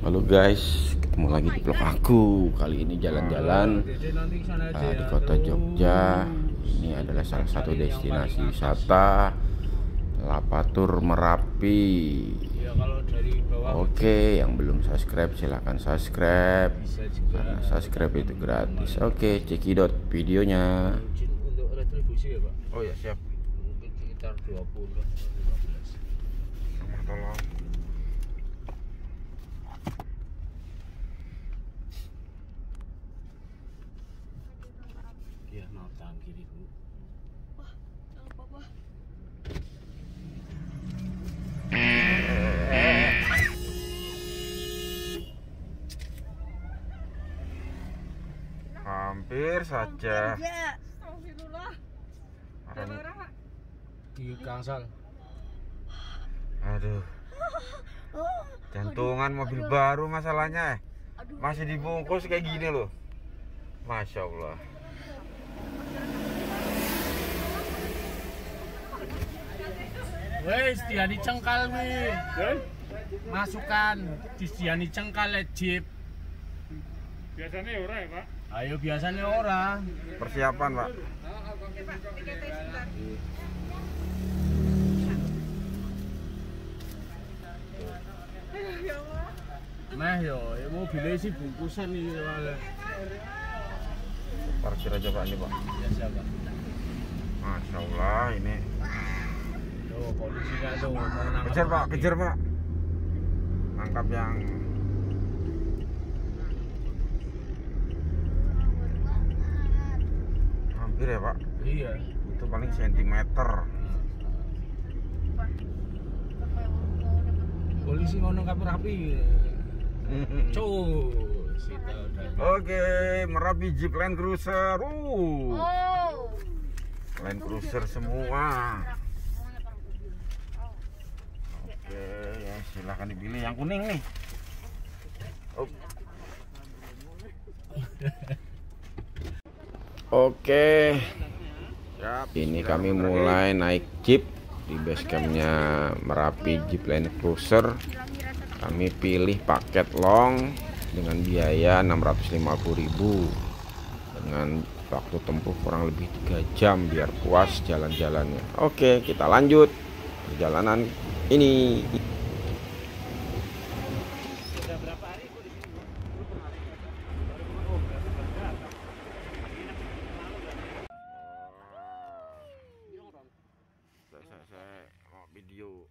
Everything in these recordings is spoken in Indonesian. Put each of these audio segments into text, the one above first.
Halo guys, ketemu lagi di vlog aku. Kali ini jalan-jalan di kota Jogja. Ini adalah salah satu destinasi wisata, Lapatur Merapi. Oke, yang belum subscribe silahkan subscribe, karena subscribe itu gratis. Oke, cekidot videonya. Untuk retribusi ya Pak? Oh ya, siap. Mungkin sekitar 20-15. Tolong. Iya, mau tangan kiri Bu. Wah, jangan apa-apa. Hampir saja. Astagfirullah. Di Gangsal. Aduh, jantungan mobil baru masalahnya. Masih dibungkus kayak gini loh. Masya Allah. Wes, diani cengkal wi. Masukkan di diani cengkal jeep. Biasanya ora ya Pak? Ayo biasanya ora. Persiapan Pak. Meh yo, mobilnya sih bungkusan nih. Parkir aja Pak ini Pak. Ya siapa? Masya Allah ini. Tuh polisi kan tuh mau nangkap. Kejar Pak, kejar Pak. Tangkap yang hampir ya Pak. Iya. Itu paling sentimeter. Polisi mau nangkap rapi. Cus, kita udah. Oke, Merapi Jeep Land Cruiser. Oh. Land Cruiser semua. Oke, ya silahkan dipilih yang kuning nih. Oh. Oke. Siap. Ini kami mulai naik Jeep di base campnya Merapi Jeep Land Cruiser. Kami pilih paket long dengan biaya 650.000 dengan waktu tempuh kurang lebih 3 jam biar puas jalan-jalannya. Oke, kita lanjut perjalanan ini. Saya mau video.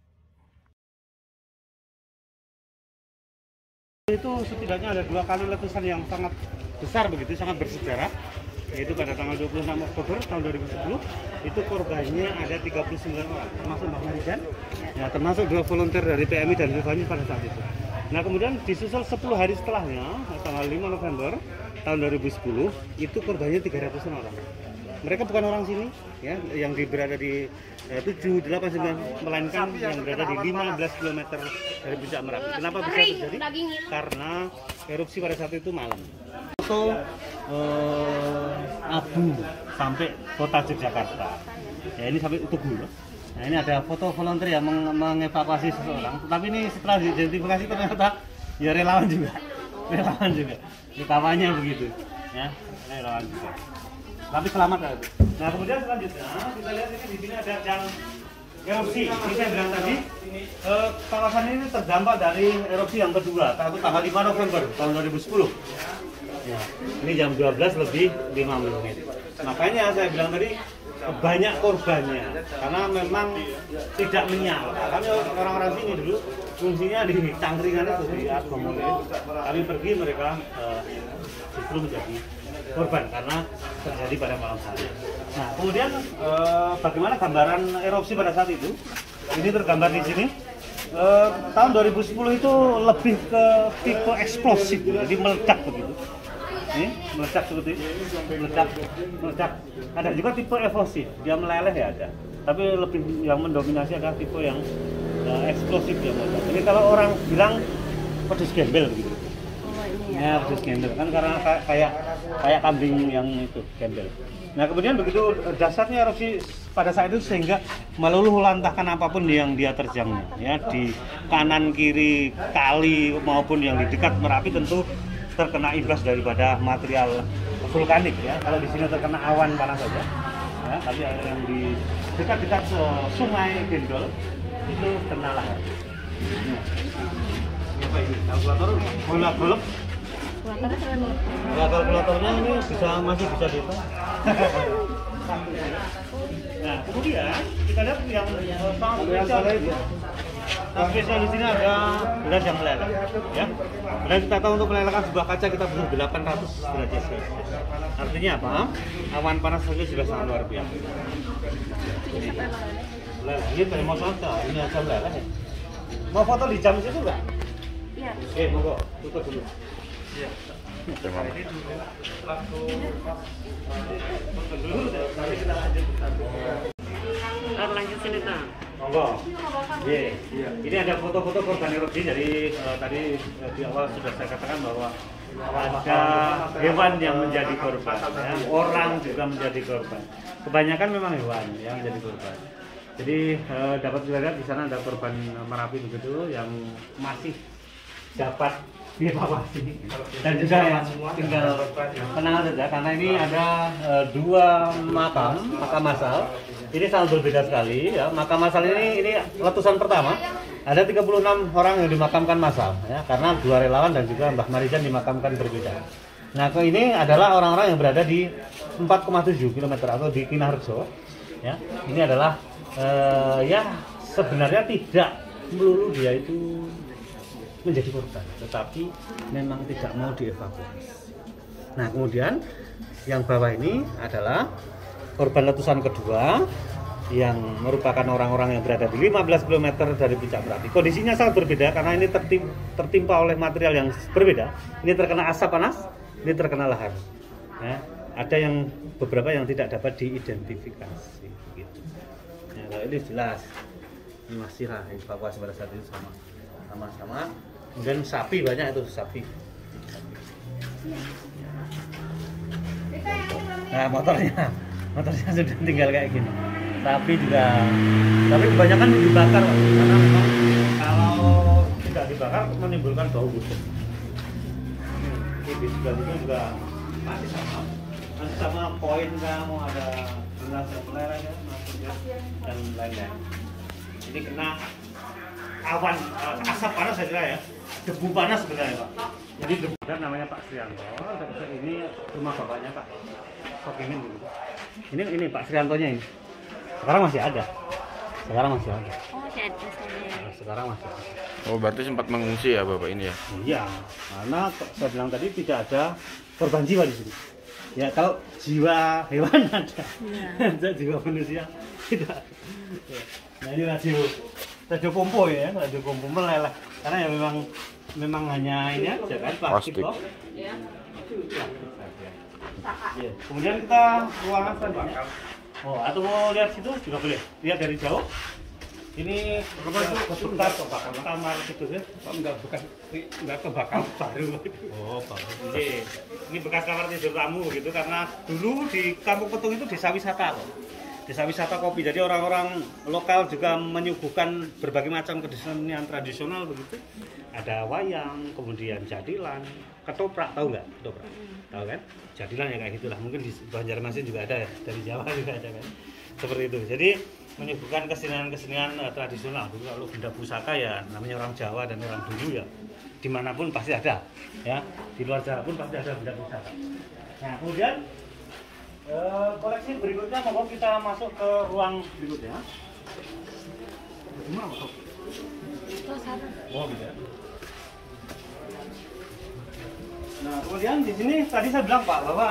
Itu setidaknya ada 2 kali letusan yang sangat besar begitu, sangat bersejarah, yaitu pada tanggal 26 Oktober tahun 2010. Itu korbannya ada 39 orang, termasuk Mbak Marijan, ya, termasuk 2 volunteer dari PMI dan Vivanyu pada saat itu. Nah kemudian disusul 10 hari setelahnya, tanggal 5 November tahun 2010, itu korbannya 300 orang. Mereka bukan orang sini, ya, yang berada di 7, 8, 9, melainkan yang berada di 15 km dari puncak Merapi. Kenapa bisa terjadi? Karena erupsi pada saat itu malam. Foto abu sampai kota Yogyakarta. Ya ini sampai Tugu. Nah ini ada foto volunteer yang mengevakuasi seseorang. Tapi ini setelah diidentifikasi ternyata ya relawan juga, relawan juga. Ditawanya begitu, ya relawan juga. Tapi selamat ya. Nah kemudian selanjutnya kita lihat ini di sini ada yang erupsi. Ini saya bilang tadi kawasan ini terdampak dari erupsi yang kedua tanggal 5 November tahun 2010. Ya, ini jam 12 lebih 5 menit. Makanya saya bilang tadi banyak korbannya karena memang tidak menyala. Kami orang-orang sini dulu fungsinya di cangkringan itu di akomodir. Kami pergi mereka justru menjadi korban karena terjadi pada malam hari. Nah, kemudian bagaimana gambaran erupsi pada saat itu? Ini tergambar di sini. Tahun 2010 itu lebih ke tipe eksplosif, jadi meledak begitu. Ini meledak seperti ini, meledak. Ada juga tipe evosif, dia meleleh ya ada. Tapi lebih yang mendominasi adalah tipe yang eksplosif yang meledak. Ini kalau orang bilang pedes gembel begitu. Ya, khusus gembel kan karena kayak kambing yang itu gembel. Nah kemudian begitu dasarnya erupsi pada saat itu sehingga meluluh lantahkan apapun yang dia terjangnya, ya di kanan kiri kali maupun yang di dekat Merapi tentu terkena imbas daripada material vulkanik ya. Kalau di sini terkena awan panas saja, ya, tapi yang di dekat-dekat sungai Gendol itu kena lahar. Apa ini? Kalkulator golak-golek. Kalkulatornya ini masih bisa dihitung. Nah, kemudian kita lihat yang sangat spesial di sini ada beras yang meleleh, ya. Dan kita tahu untuk melelehkan sebuah kaca kita butuh 800 derajat Celcius. Artinya apa? Awan panas saja sudah sangat luar biasa. Ini dari mau foto, ini aja meleleh ya. Mau foto di jam situ nggak? Iya. Monggo tutup dulu. Iya. Oke, Mama. Lanjut sini Tang. Monggo. Iya. Ini ada foto-foto korban erupsi. Jadi tadi di awal sudah saya katakan bahwa ada hewan yang menjadi korban, ya. Orang juga menjadi korban. Kebanyakan memang hewan yang menjadi korban. Jadi dapat kita lihat di sana ada korban Merapi begitu yang masih dapat dievakuasi dan juga yang tinggal tenang saja karena ini ada dua makam massal. Ini sangat berbeda sekali ya. Makam massal ini letusan pertama ada 36 orang yang dimakamkan massal ya, karena dua relawan dan juga Mbah Marijan dimakamkan berbeda. Nah, ini adalah orang-orang yang berada di 4,7 km atau di Kinaharjo ya. Ini adalah ya sebenarnya tidak melulu dia itu menjadi korban, tetapi memang tidak mau dievakuasi. Nah kemudian yang bawah ini adalah korban letusan kedua yang merupakan orang-orang yang berada di 15 km dari puncak Merapi. Kondisinya sangat berbeda karena ini tertimpa oleh material yang berbeda. Ini terkena asap panas, ini terkena lahar. Ya, ada yang beberapa yang tidak dapat diidentifikasi. Gitu. Ya, kalau ini jelas ini masih lah evakuasi pada saat itu sama-sama. Kemudian sapi banyak itu sapi. Nah motornya sudah tinggal kayak gini. Sapi juga, tapi kebanyakan dibakar karena memang kalau tidak dibakar menimbulkan bau busuk. Ini juga masih sama poin kamu ada gelas yang meleleh ya, dan lain-lain. Ini kena awan asap panas saya kira ya. Debu panas sebenarnya Pak. Jadi debu dan namanya Pak Srianto. Ini rumah bapaknya Pak Sokimin dulu. Ini Pak Sriantonya ini. Sekarang masih ada. Oh masih ada saya. Sekarang masih ada. Oh berarti sempat mengungsi ya Bapak ini ya? Iya, karena saya bilang tadi tidak ada korban jiwa di sini. Ya kalau jiwa hewan ada, ya. Jiwa manusia tidak. Nah ini radio kompo ya, radio kompo meleleh. Karena ya memang hanya ini aja kan plastik. Ya. Ya. Kemudian kita ruangan selanjutnya. Oh, atau mau lihat situ juga boleh. Lihat dari jauh. Ini bekas kamar situ ya. Enggak kebakar baru. Oh, baru. Ini bekas kamar tidur tamu gitu karena dulu di Kampung Petung itu desa wisata kok. Desa wisata kopi. Jadi orang-orang lokal juga menyuguhkan berbagai macam kesenian tradisional begitu. Ada wayang, kemudian jadilan, ketoprak, tahu nggak? Ketoprak, tahu kan? Jadilan ya kayak gitulah. Mungkin di Banjarmasin juga ada ya, dari Jawa juga ada kan. Seperti itu. Jadi menyuguhkan kesenian-kesenian tradisional. Dulu kalau benda pusaka ya namanya orang Jawa dan orang dulu ya. Dimanapun pasti ada, ya. Di luar Jawa pun pasti ada benda pusaka. Nah kemudian koleksi berikutnya mau kita masuk ke ruang berikutnya. Gimana masuk? Oh bisa. Nah kemudian di sini tadi saya bilang Pak bahwa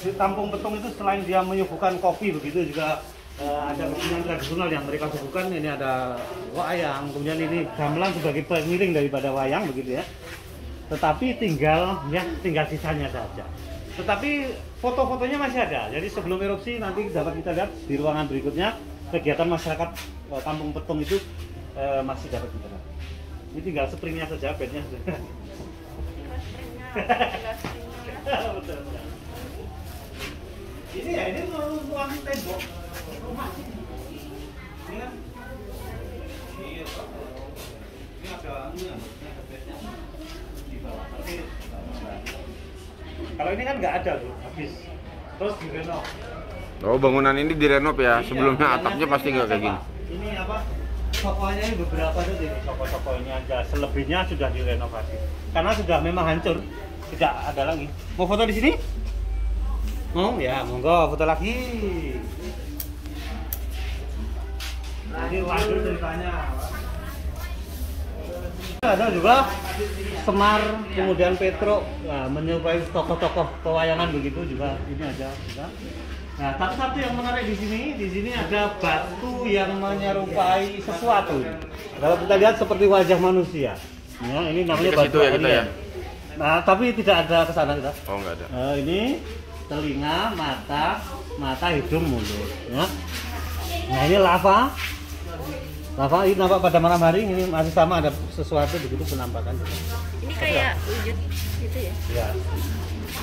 di Kampung Petung itu selain dia menyuguhkan kopi begitu juga ada kesenian tradisional yang mereka suguhkan. Ini ada wayang, kemudian ini gamelan sebagai pengiring daripada wayang begitu ya. Tetapi tinggal sisanya saja. Tetapi foto-fotonya masih ada. Jadi sebelum erupsi nanti dapat kita lihat di ruangan berikutnya kegiatan masyarakat Kampung Petung itu masih dapat kita lihat. Ini tinggal springnya saja, bednya sudah. Betul. Ini ya, ini ruang tembok rumah. Ini kan ini ada bednya di bawah. Kalau ini kan nggak ada tuh, habis. Terus direnov. Oh, bangunan ini direnov ya. Sebelumnya atapnya pasti nggak kayak gini. Ini apa? Tokonya ini beberapa tuh ini toko-toko ini aja. Selebihnya sudah direnovasi. Karena sudah memang hancur, tidak ada lagi. Mau foto di sini? Mau? Ya, monggo foto lagi. Ini waduh ceritanya. Ada juga Semar, kemudian Petro, nah, menyerupai tokoh-tokoh pewayangan begitu juga. Ini ada juga. Nah, tapi satu yang menarik di sini ada batu yang menyerupai sesuatu. Kalau kita lihat seperti wajah manusia. Ya, ini namanya batu ya, kita ya. Nah, tapi tidak ada ke sana kita. Oh, nggak ada. Ini telinga, mata, hidung, mulut. Ya. Nah, ini lava. Lava ini nampak pada malam hari ini masih sama ada sesuatu begitu penampakan. Ini kayak wujud gitu ya? Ya.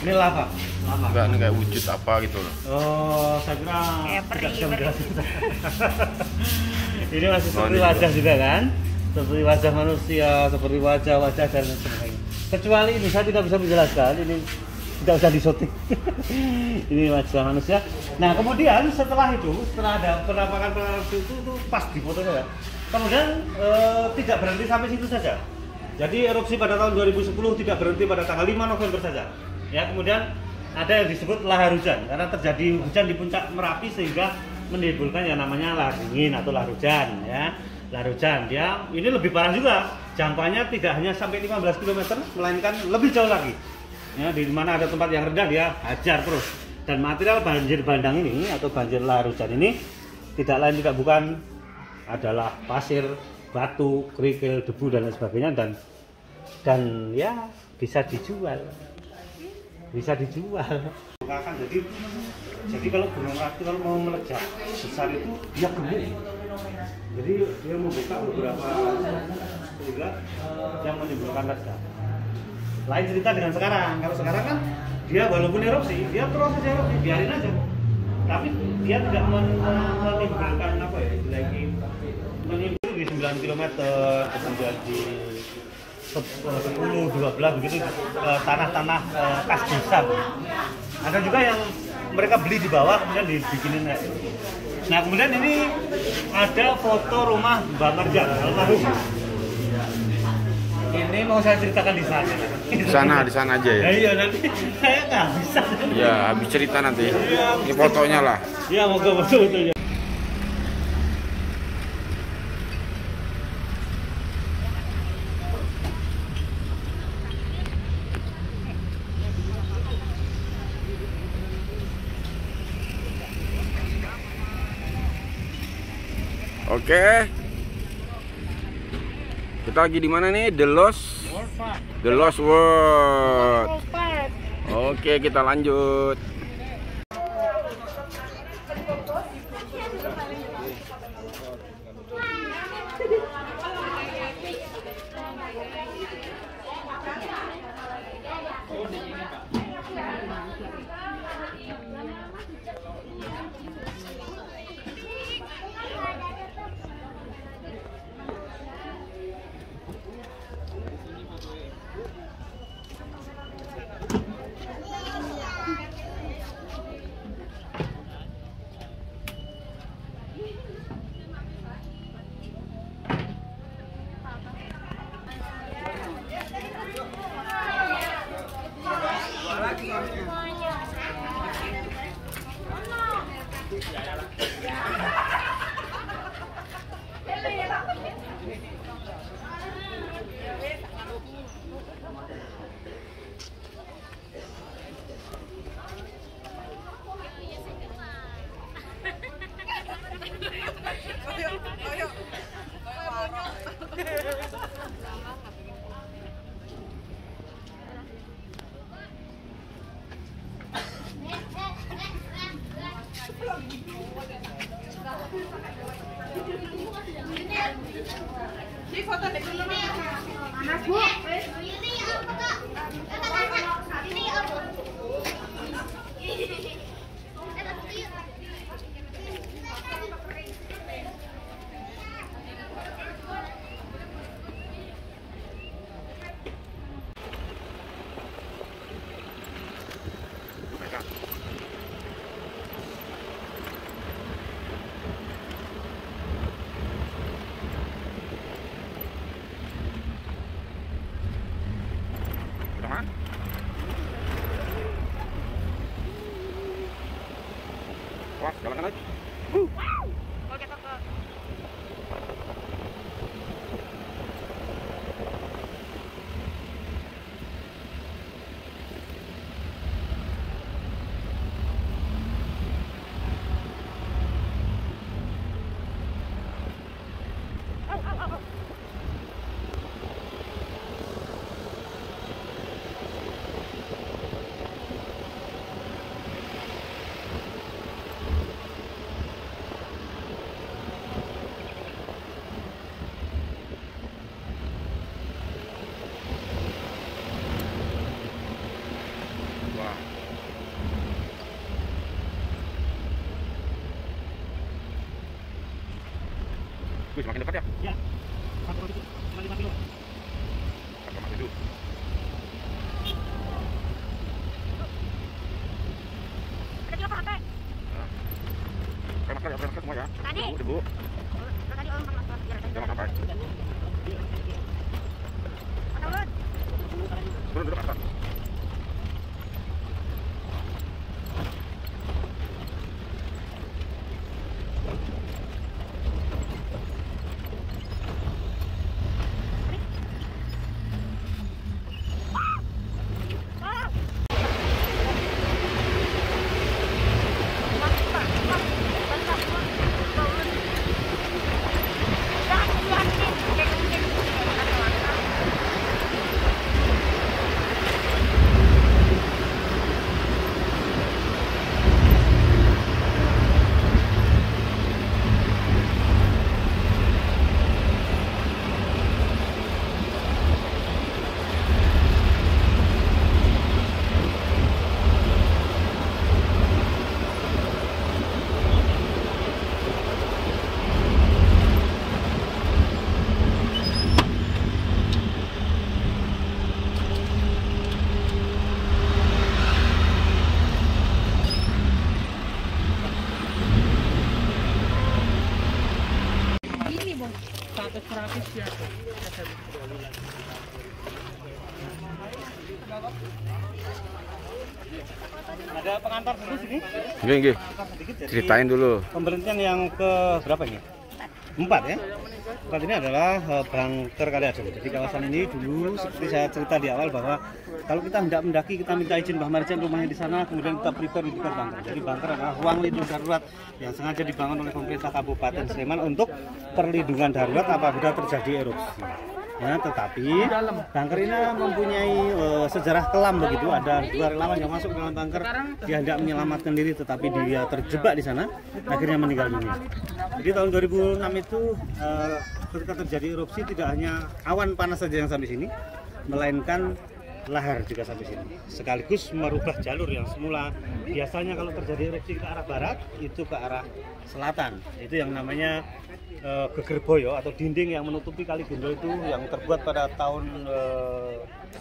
Ini lava. Enggak, ini kayak wujud apa gitu loh. Oh, saya kira kayak peri. Ini masih seperti wajah juga kan? Seperti wajah manusia, seperti wajah-wajah dan sebagainya. Kecuali ini saya tidak bisa menjelaskan, ini tidak usah disyuting. Ini wajah manusia. Nah, kemudian setelah ada penampakan itu pas di foto saya. Kemudian tidak berhenti sampai situ saja. Jadi erupsi pada tahun 2010 tidak berhenti pada tanggal 5 November saja. Ya, kemudian ada yang disebut lahar hujan karena terjadi hujan di puncak Merapi sehingga menimbulkan yang namanya lahar dingin atau lahar hujan ya. Lahar hujan dia ini lebih parah juga. Jangkauannya tidak hanya sampai 15 km melainkan lebih jauh lagi. Ya, di mana ada tempat yang rendah dia hajar terus. Dan material banjir bandang ini atau banjir lahar hujan ini tidak lain tidak bukan adalah pasir, batu, kerikil, debu dan lain sebagainya dan ya bisa dijual. Jadi kalau gunung Merapi kalau mau meledak besar itu dia gemuk. Jadi dia membuka beberapa sehingga yang menimbulkan ledak. Lain cerita dengan sekarang. Kalau sekarang kan dia walaupun erupsi, dia terus saja erupsi, biarin aja. Tapi dia tidak menimbulkan apa ya, lagi menimbulkan di 9 km, kemudian di 10, 12 begitu tanah-tanah kas desa. Ada juga yang mereka beli di bawah kemudian dibikinin. Nah, kemudian ini ada foto rumah Mbak Marjan almarhum. Ini mau saya ceritakan di sana. Di sana aja ya. Iya, nanti saya nggak bisa. Ya, habis cerita nanti. Ini fotonya lah. Iya, moga fotonya. Oke. Kita lagi di mana nih? The Lost World. Oke, kita lanjut. Galakan aja. Kalau jatuh ke Wah. Wih, semakin dekat ya? Ya. 1,5 kilo. 4,7. ada tiga pakai. Pakai masker semua ya. Tadi. Debu. Tadi orang pakai masker biar Jangan sampai. Turun. Turun duduk atas. ya. Ada pengantar dulu sini. Nggih. Pengantar sedikit. Jadi Ceritain dulu. pemberhentian yang ke berapa ini? 4 ya. 4 ini adalah bunker Kaliadem. Jadi kawasan ini dulu seperti saya cerita di awal bahwa kalau kita hendak mendaki kita minta izin Mbah Marjan rumahnya di sana, kemudian kita prepare untuk bunker. Jadi bunker adalah ruang lindung darurat yang sengaja dibangun oleh pemerintah Kabupaten Sleman untuk perlindungan darurat apabila terjadi erupsi. Ya, tetapi bunker ini mempunyai sejarah kelam begitu. Ada 2 relawan yang masuk ke dalam bunker, dia hendak menyelamatkan diri, tetapi dia terjebak di sana, akhirnya meninggal dunia. Jadi tahun 2006 itu ketika terjadi erupsi tidak hanya awan panas saja yang sampai sini, melainkan lahar juga sampai sini. Sekaligus merubah jalur yang semula biasanya kalau terjadi erupsi ke arah barat itu ke arah selatan. Itu yang namanya Gegerboyo atau dinding yang menutupi Kali Gendol itu yang terbuat pada tahun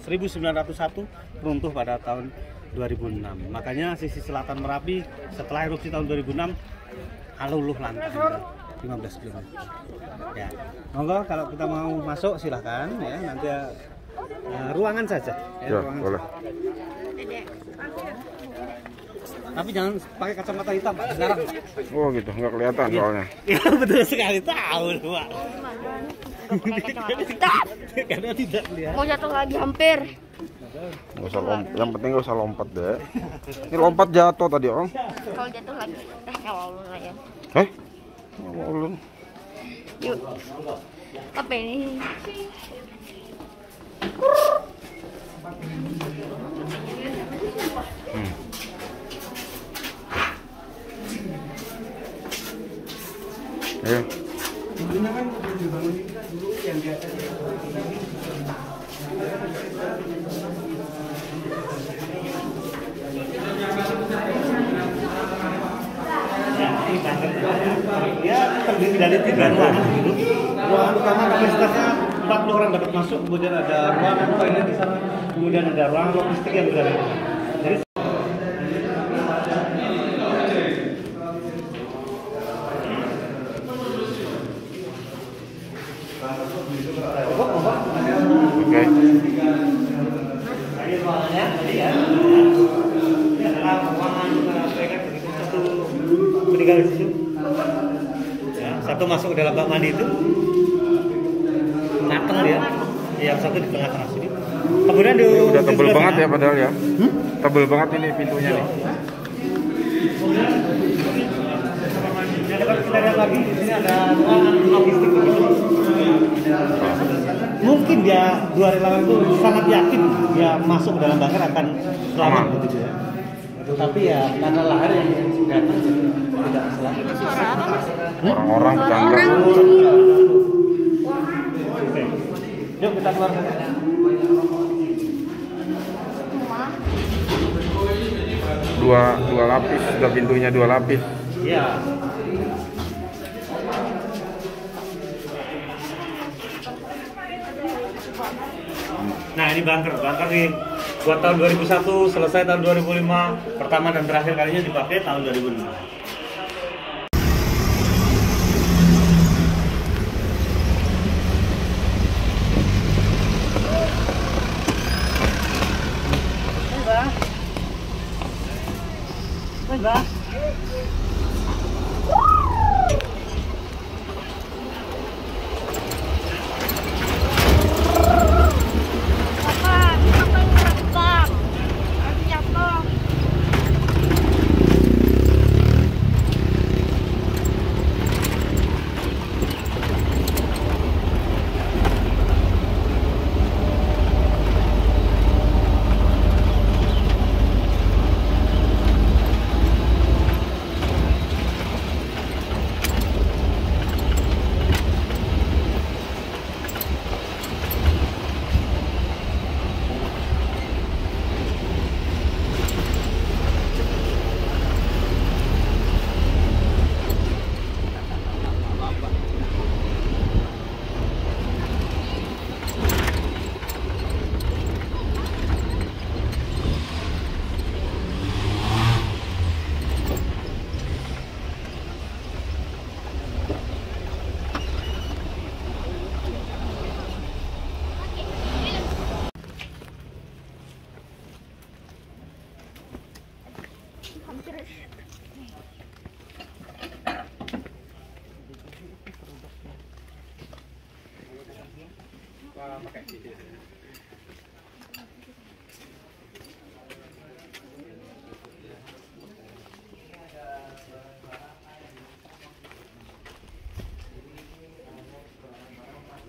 1901 runtuh pada tahun 2006. Makanya sisi selatan Merapi setelah erupsi tahun 2006 luluh lantak 15 km. Ya, monggo kalau kita mau masuk silahkan ya, nanti ruangan saja. Ya, ruangan boleh. Tapi jangan pakai kacamata hitam Pak sekarang. Oh gitu, nggak kelihatan soalnya. Ya betul sekali, tahu Pak. Karena tidak lihat. Mau jatuh lagi hampir. Nggak usah lompat, yang penting nggak usah lompat deh. Ini lompat jatuh tadi Om. Kalau jatuh lagi, kalau ulun lah ya. Ulun. Yuk. Apa ini? Ya. Intinya kan dibangun ini kan dulu yang di atas ya terdiri dari 3 ruangan gitu. Ruangan utama kapasitasnya 40 orang dapat masuk, kemudian ada ruangan toilet di sana, kemudian ada ruang logistik yang berada di sana. Jadi Oke. ini ruangannya tadi ya. Ini adalah ruangan mereka begitu satu meninggal satu masuk ke dalam bak mandi itu mateng dia, yang satu di tengah-tengah sini. Kemudian Ini udah tebel banget ya padahal ya. Tebel banget ini pintunya nih. Kita lihat lagi di sini ada ruangan logistik begitu. Mungkin dia dua relawan itu sangat yakin dia masuk ke dalam bunker akan selamat begitu ya. Tapi ya karena lahar yang datang tidak selamat. Suara apa, Mas? Orang-orang Suara bercanda. orang. Oke. Yuk kita keluar saja. Dua lapis, sudah pintunya 2 lapis. Iya. Nah ini bunker buat tahun 2001, selesai tahun 2005, pertama dan terakhir kalinya dipakai tahun 2005. Mbak.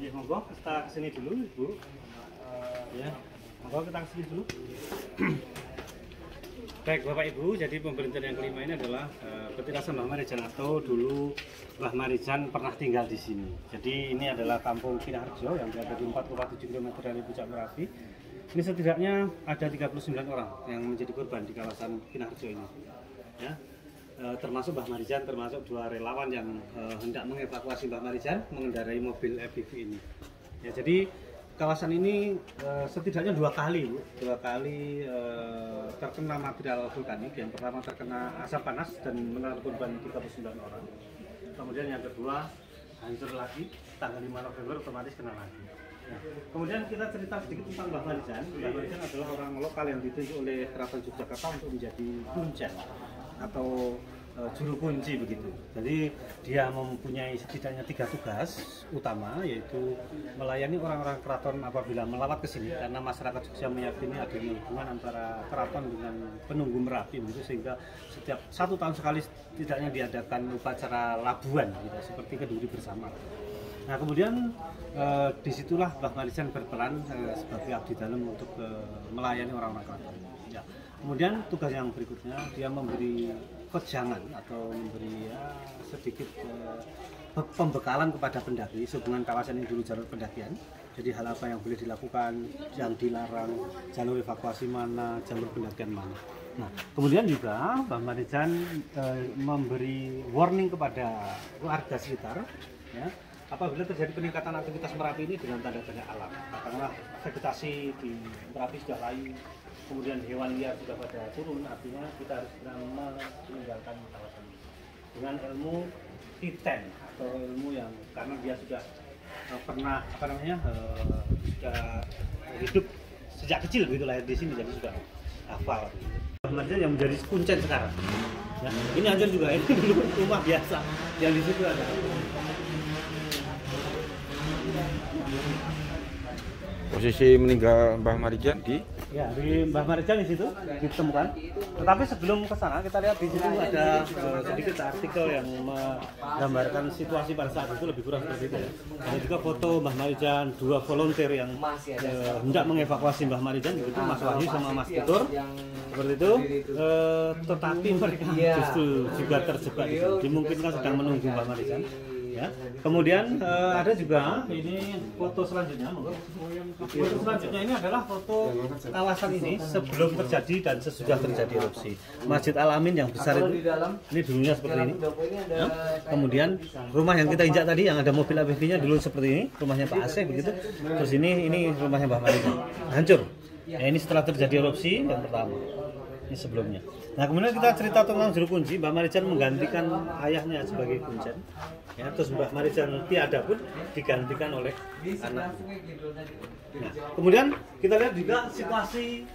Ya, monggo kita kesini dulu, Ibu. Ya, monggo kita kesini dulu. Baik, Bapak Ibu, jadi pemberhentian yang kelima ini adalah petilasan Mbah Marijan atau dulu Mbah Marijan pernah tinggal di sini. Jadi ini adalah kampung Kinarjo yang berada di 4,7 km dari Puncak Merapi. Ini setidaknya ada 39 orang yang menjadi korban di kawasan Kinarjo ini. Ya. Termasuk Mbah Marijan, termasuk 2 relawan yang hendak mengevakuasi Mbah Marijan mengendarai mobil FPV ini. Ya, jadi kawasan ini setidaknya 2 kali, Bu. 2 kali terkena material vulkanik. Yang pertama terkena asap panas dan menelan korban 39 orang. Kemudian yang kedua hancur lagi, tanggal 5 November otomatis kena lagi. Nah, kemudian kita cerita sedikit tentang Mbah Marijan. Mbah Marijan adalah orang lokal yang ditunjuk oleh Keraton Yogyakarta untuk menjadi kuncen atau juru kunci begitu. Jadi dia mempunyai setidaknya 3 tugas utama, yaitu melayani orang-orang keraton apabila melawat ke sini, karena masyarakat Jogja meyakini adanya hubungan antara keraton dengan penunggu Merapi begitu, sehingga setiap 1 tahun sekali setidaknya diadakan upacara labuan gitu, seperti keduri bersama. Nah, kemudian disitulah Mbah Marijan berperan sebagai abdi dalam untuk melayani orang-orang keraton. Ya. Kemudian tugas yang berikutnya dia memberi pejangan atau memberi sedikit pembekalan kepada pendaki sehubungan kawasan ini dulu jalur pendakian. Jadi hal apa yang boleh dilakukan, yang dilarang, jalur evakuasi mana, jalur pendakian mana. Nah, kemudian juga Mbah Marijan memberi warning kepada warga sekitar, ya, apabila terjadi peningkatan aktivitas Merapi ini dengan tanda-tanda alam, katakanlah vegetasi di Merapi sudah layu, kemudian hewan liar sudah pada turun, artinya kita harus meninggalkan kawasan ini dengan ilmu T10 atau ilmu yang karena dia sudah pernah sudah hidup sejak kecil begitu, lahir di sini, jadi sudah hafal. Mbah Marijan yang menjadi kuncen sekarang. Ya, ini hancur juga. Ini dulu rumah biasa yang di situ ada. Posisi meninggal Mbah Marijan di Mbah Marijan di situ ditemukan. Tetapi sebelum ke sana kita lihat di situ ada sedikit artikel yang menggambarkan situasi pada saat itu lebih kurang seperti itu ya. Ada juga foto Mbah Marijan, 2 volunteer yang hendak mengevakuasi Mbah Marijan, begitu Mas Wahyu sama Mas Tutur seperti itu. Tetapi mereka justru juga terjebak di situ. Dimungkinkan sedang menunggu Mbah Marijan. Ya. Kemudian ada juga ini foto selanjutnya. Foto selanjutnya ini adalah foto kawasan ini sebelum terjadi dan sesudah terjadi erupsi. Masjid Al-Amin yang besar itu, ini dulunya seperti ini. Ya. Kemudian rumah yang kita injak tadi yang ada mobil APV-nya dulu seperti ini, rumahnya Pak Aceh begitu. Terus ini rumahnya Mbah Marijan, hancur. Ya, ini setelah terjadi erupsi yang pertama. Ini sebelumnya. Nah, kemudian kita cerita tentang juru kunci. Mbah Marijan menggantikan ayahnya sebagai kuncen. Ya, terus Mbah Marijan tiada pun digantikan oleh anak. Nah, kemudian kita lihat juga situasi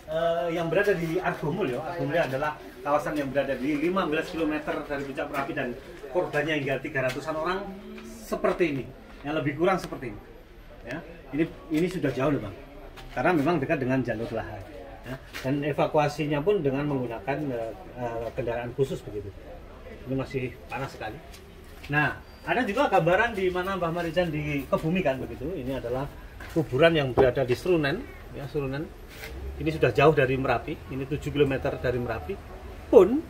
yang berada di Argomul ya. Argomul adalah kawasan yang berada di 15 km dari puncak Merapi dan korbannya hingga 300-an orang seperti ini. Yang lebih kurang seperti ini. Ya, ini sudah jauh loh, Bang. Karena memang dekat dengan jalur lahar. Ya, dan evakuasinya pun dengan menggunakan kendaraan khusus begitu. Ini masih panas sekali. Nah, ada juga gambaran di mana Mbah Marijan dikebumikan begitu. Ini adalah kuburan yang berada di Serunen, ya Serunen. Ini sudah jauh dari Merapi. Ini 7 km dari Merapi. Pun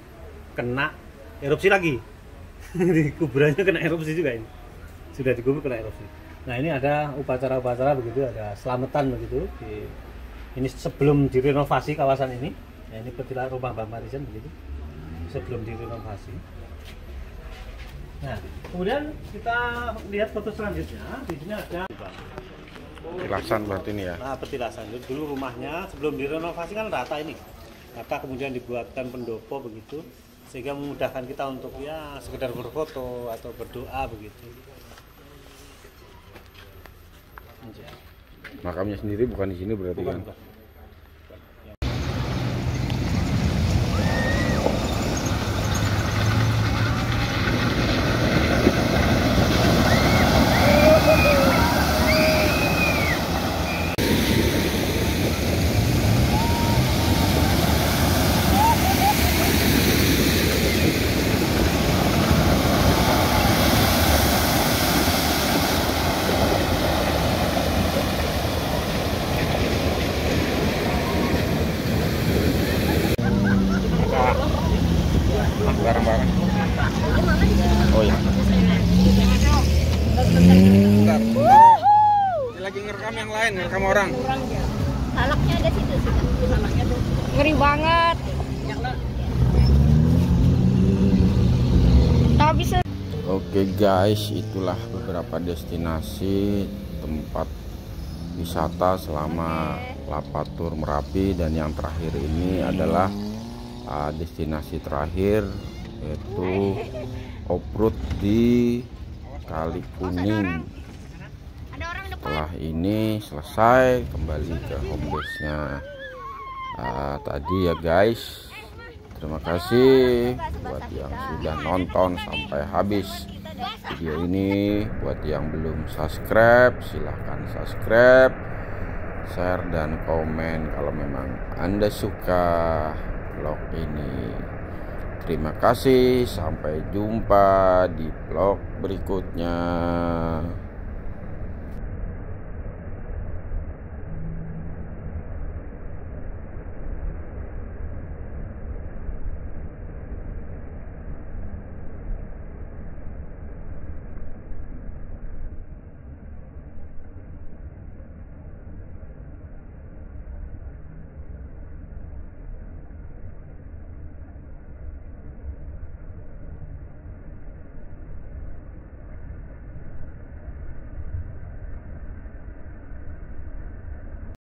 kena erupsi lagi. Kuburannya kena erupsi juga ini. Sudah dikubur kena erupsi. Nah, ini ada upacara-upacara begitu, ada selamatan begitu. Ini sebelum direnovasi kawasan ini. Ya, ini petilah rumah Mbah Marijan begitu. Sebelum direnovasi. Nah, kemudian kita lihat foto selanjutnya. Di sini ada petilasan berarti ini ya. Nah, petilasan. Dulu rumahnya sebelum direnovasi kan rata ini. Rata, kemudian dibuatkan pendopo begitu, sehingga memudahkan kita untuk ya sekedar berfoto atau berdoa begitu. Makamnya sendiri bukan di sini berarti kan? Bukan. Barang-barang. Oh ya. Bentar. Ini lagi ngerekam yang lain, ngerekam orang. Salaknya ada situ. Ngeri banget. Tak bisa. Oke guys, itulah beberapa destinasi tempat wisata selama Lapatur Merapi, dan yang terakhir ini adalah destinasi terakhir, yaitu off-road di Kali Kuning. Setelah ini selesai, kembali ke home base-nya tadi ya guys. Terima kasih buat yang sudah nonton sampai habis video ini. Buat yang belum subscribe, silahkan subscribe, share, dan komen kalau memang Anda suka vlog ini. Terima kasih, sampai jumpa di vlog berikutnya.